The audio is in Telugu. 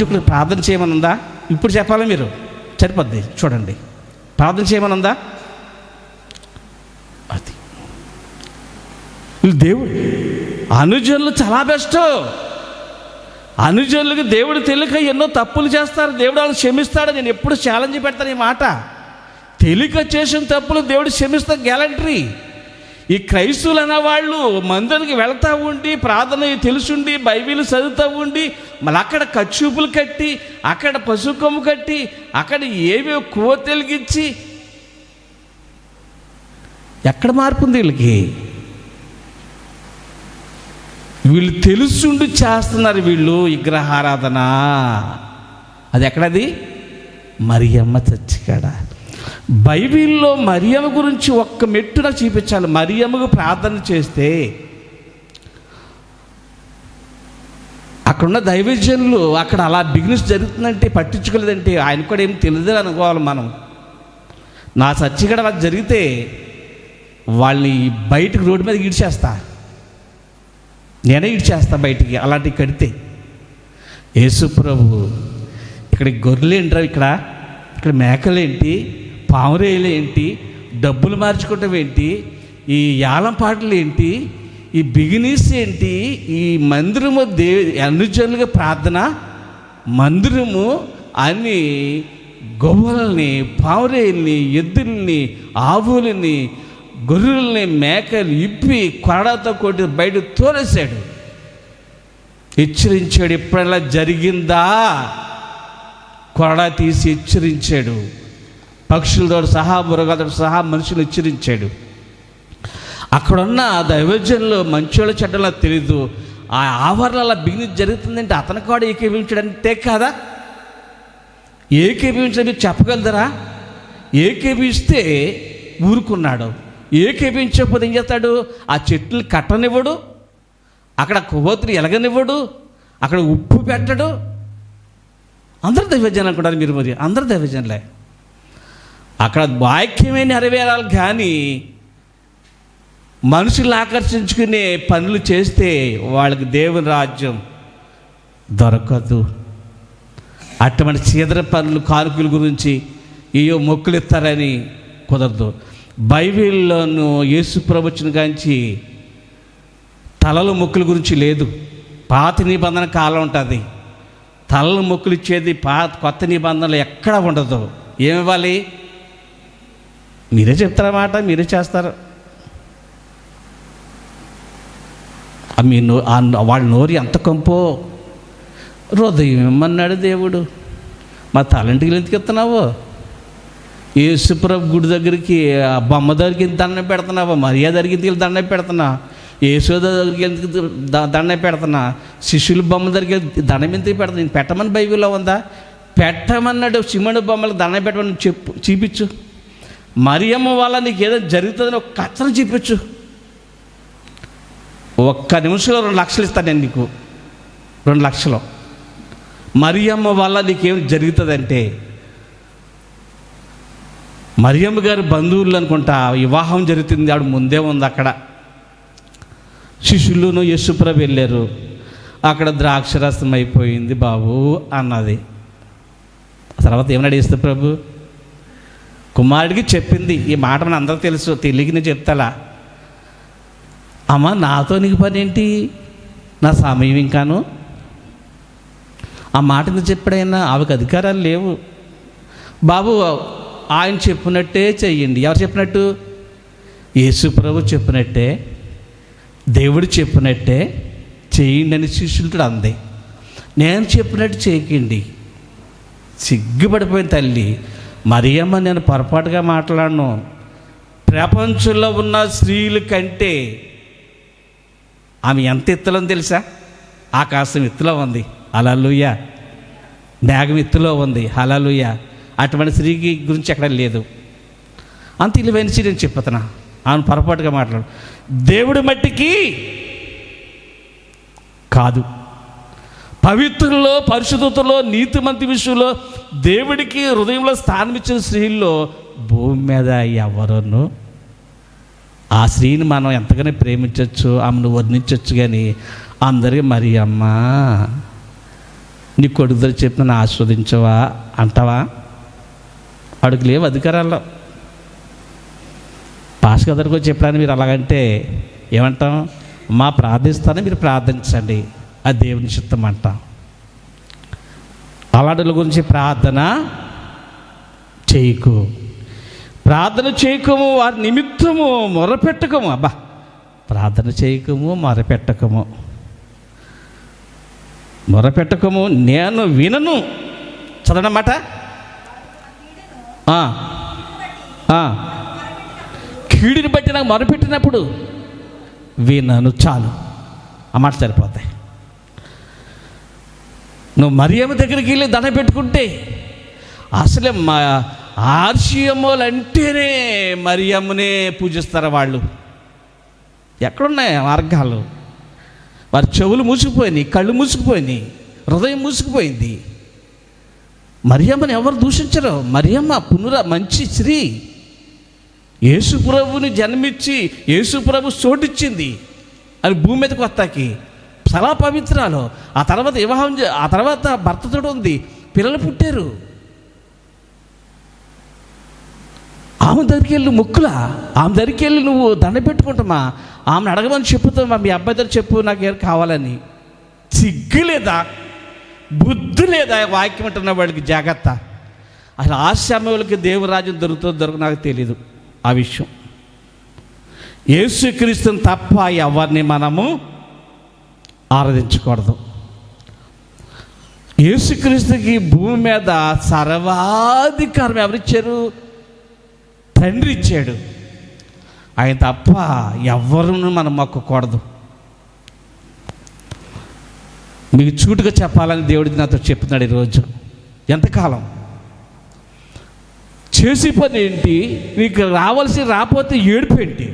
ఇప్పుడు ప్రార్థన చేయమనుందా? ఇప్పుడు చెప్పాలి మీరు, సరిపోద్ది. చూడండి, ప్రార్థన చేయమనుందా? అది దేవుడు అనుజనులు చాలా బెస్ట్. అనుజనులకు దేవుడు తెలియక ఎన్నో తప్పులు చేస్తారు, దేవుడు వాళ్ళని క్షమిస్తాడు. నేను ఎప్పుడు ఛాలెంజ్ పెడతాను ఈ మాట. తెలియక చేసిన తప్పులు దేవుడు క్షమిస్తాడు, గ్యారంటీ. ఈ క్రైస్తవులు అన్న వాళ్ళు మందిరానికి వెళ్తూ ఉండి, ప్రార్థన తెలుసుండి, బైబిల్ చదువుతూ ఉండి, మళ్ళీ అక్కడ కచ్చూపులు కట్టి, అక్కడ పసుకొమ్ము కట్టి, అక్కడ ఏవేవో కోతెలిగించి, ఎక్కడ మార్పు ఉంది వీళ్ళకి? వీళ్ళు తెలుసుండి చేస్తున్నారు వీళ్ళు విగ్రహారాధన. అది ఎక్కడది? మరియమ్మ చర్చికాడ. బైబిల్లో మరియమ్మ గురించి ఒక్క మెట్టు నాకు చూపించాలి. మరియమ్మకు ప్రార్థన చేస్తే అక్కడున్న దైవజనులు అక్కడ అలా బిజినెస్ జరుగుతుందంటే పట్టించుకోలేదంటే ఆయన కూడా ఏం తెలియదు అనుకోవాలి మనం. నా చర్చికాడ అలా జరిగితే వాళ్ళని బయటకు రోడ్డు మీద ఈడ్చేస్తా, నేనే ఈడ్చేస్తా బయటికి అలాంటివి కడితే. యేసు ప్రభు ఇక్కడ గొర్రెలు ఏంట్రా, ఇక్కడ మేకలేంటి, పావురేలు ఏంటి, డబ్బులు మార్చుకోవటం ఏంటి, ఈ యాలం పాటలు ఏంటి, ఈ బిగినీస్ ఏంటి, ఈ మందిరము అనుజనులుగా ప్రార్థన మందిరము అని గొవ్వల్ని, పావురేల్ని, ఎద్దుల్ని, ఆవులని, గొర్రెల్ని, మేకలు ఇప్పి కొరడాతో కొట్టి బయట తోలేశాడు, హెచ్చరించాడు. ఎప్పుడైనా జరిగిందా? కొరడా తీసి హెచ్చరించాడు. పక్షులతో సహా, మృగాలతో సహా మనుషులు హెచ్చరించాడు. అక్కడున్న దైవజనులు మంచోళ్ళ చెడ్డలా తెలీదు. ఆ ఆవరణలో బిగినెస్ జరుగుతుందంటే అతను కూడా ఏకీభవించాడంటే కాదా? ఏకీభవించడం చెప్పగలదరా? ఏకీభవిస్తే ఊరుకున్నాడు. ఏకీభవించకపోతే ఏం చేస్తాడు? ఆ చెట్లు కట్టనివ్వడు, అక్కడ కొవ్వొత్తులు ఎలగనివ్వడు, అక్కడ ఉప్పు పెట్టడు. అందరు దైవజనులు అనుకుంటారు మీరు, మరి అందరు దైవజనులే. అక్కడ వాక్యమే నెరవేరాలి, కానీ మనుషులు ఆకర్షించుకునే పనులు చేస్తే వాళ్ళకి దేవుని రాజ్యం దొరకదు. అటువంటి చీదర పనులు, కానుకల గురించి ఏయో మొక్కులు ఇస్తారని కుదరదు. బైబిల్లోనూ యేసు ప్రభువుని కాంచి తలలు మొక్కుల గురించి లేదు. పాత నిబంధన కాలం ఉంటుంది, తలలు మొక్కులు ఇచ్చేది. కొత్త నిబంధనలు ఎక్కడ ఉండదు. ఏమివ్వాలి? మీరే చెప్తారన్నమాట, మీరే చేస్తారు. వాళ్ళ నోరు ఎంత కంపో. హృదయం ఇమ్మన్నాడు దేవుడు, మా తలంటికి ఎందుకు ఇస్తున్నావు? యేసుప్రభు గుడి దగ్గరికి బొమ్మ దగ్గరికి దండం పెడుతున్నావా? మరియా దగ్గరికి దండం పెడుతున్నా, యేసోద దగ్గరికి ఎందుకు దండం పెడుతున్నా, శిష్యుల బొమ్మ దగ్గరికి దండం ఎందుకు పెడుతున్నా? నేను పెట్టమని బైబిల్లో ఉందా? పెట్టమన్నాడు. సిమోను బొమ్మలకు దండం పెట్టమని చూపించు. మరియమ్మ వల్ల నీకు ఏదో జరుగుతుందని ఒక కచ్చను చూపించు. ఒక్క నిమిషంలో 2 లక్షలు ఇస్తాను నేను నీకు, 2 లక్షలు. మరియమ్మ వల్ల నీకేం జరుగుతుందంటే, మరియమ్మ గారి బంధువులు అనుకుంటా వివాహం జరుగుతుంది, ఆవిడ ముందే ఉంది అక్కడ. శిష్యులను యేసుప్రభు వెళ్ళారు, అక్కడ ద్రాక్షరసం అయిపోయింది బాబు అన్నది. తర్వాత ఏమన్నాడు యేసుప్రభు? కుమారుడికి చెప్పింది. ఈ మాట మన అందరూ తెలుసు, తెలియక నేను చెప్తాలా? అమ్మ, నాతో నీకు పని ఏంటి? నా సమయం ఇంకాను. ఆ మాట ఎందుకు చెప్పాడైనా? ఆమెకు అధికారాలు లేవు బాబు. ఆయన చెప్పినట్టే చెయ్యండి. ఎవరు చెప్పినట్టు? యేసు ప్రభు చెప్పినట్టే, దేవుడు చెప్పినట్టే చెయ్యండి అని శిష్యులతో అంది. నేను చెప్పినట్టు చేయకండి. సిగ్గుపడిపోయిన తల్లి మరియమ్మ. నేను పొరపాటుగా మాట్లాడను. ప్రపంచంలో ఉన్న స్త్రీల కంటే ఆమె ఎంత ఎత్తులో తెలుసా? ఆకాశం ఎత్తులో ఉంది, హల్లెలూయా. మేఘం ఎత్తులో ఉంది, హల్లెలూయా. అటువంటి స్త్రీకి గురించి ఎక్కడ లేదు. అంత ఇలువైన స్త్రీ నేను చెప్పుతున్నా, ఆమె పొరపాటుగా మాట్లాడు. దేవుడి మట్టికి కాదు, పవిత్రుల్లో, పరిశుద్ధతలో, నీతిమంతి విషయంలో దేవుడికి హృదయంలో స్థానం ఇచ్చిన స్త్రీల్లో భూమి మీద ఎవరును. ఆ స్త్రీని మనం ఎంతగానో ప్రేమించవచ్చు, ఆమెను వర్ణించవచ్చు, కానీ అందరికీ మరియమ్మ నీ కొడుకుతో చెప్పిన ఆస్వాదించవా అంటావా? వాడికి లేవు అధికారాల్లో. పాస్టర్ దగ్గరకు చెప్పడానికి మీరు అలాగంటే ఏమంటాం? మా ప్రార్థిస్తానని మీరు ప్రార్థించండి, అది దేవుని చిత్తం అంటాం. అలాంటి గురించి ప్రార్థన చేయకు, ప్రార్థన చేయకము, వారి నిమిత్తము మొరపెట్టకము. అబ్బా, ప్రార్థన చేయకము, మొరపెట్టకము, నేను వినను. చదవనమాట. కీడుని బట్టి నాకు మొరపెట్టినప్పుడు వినను, చాలు. ఆ మాట సరిపోతాయి. నువ్వు మరియమ్మ దగ్గరికి వెళ్ళి దండం పెట్టుకుంటే, అసలే మా ఆర్షియమ్మోలు అంటేనే మరియమ్మనే పూజిస్తారు వాళ్ళు. ఎక్కడున్నాయి మార్గాలు? వారి చెవులు మూసుకుపోయినాయి, కళ్ళు మూసుకుపోయినాయి, హృదయం మూసుకుపోయింది. మరియమ్మని ఎవరు దూషించరు. మరియమ్మ మంచి స్త్రీ. యేసుప్రభుని జన్మించి యేసుప్రభు చోటిచ్చింది అని భూమి మీదకి వస్తాకి. చాలా పవిత్రాలు. ఆ తర్వాత వివాహం, ఆ తర్వాత భర్తతో ఉంది, పిల్లలు పుట్టారు. ఆమె దగ్గరికి వెళ్ళి ముక్కులా, ఆమె దగ్గరికి వెళ్ళి నువ్వు దండ పెట్టుకుంటామా? ఆమెను అడగమని చెప్పుతామా? మీ అబ్బాయి దగ్గర చెప్పు, నాకు ఏం కావాలని. సిగ్గు లేదా, బుద్ధి లేదా? వాక్యం అంటున్న వాడికి జాగ్రత్త. అసలు ఆ సమయంలోకి దేవురాజ్యం దొరక నాకు తెలీదు ఆ విషయం. యేసుక్రీస్తుని తప్ప ఎవరిని మనము ఆరాధించకూడదు. యేసుక్రీస్తుకి భూమి మీద సర్వాధికారం ఎవరిచ్చారు? తండ్రి ఇచ్చాడు. ఆయన తప్ప ఎవరును మనం మొక్కకూడదు. మీకు చూటుగా చెప్పాలని దేవుడికి నాతో చెప్తున్నాడు ఈరోజు. ఎంతకాలం చేసి పని ఏంటి? నీకు రావాల్సి రాకపోతే ఏడుపు ఏంటి?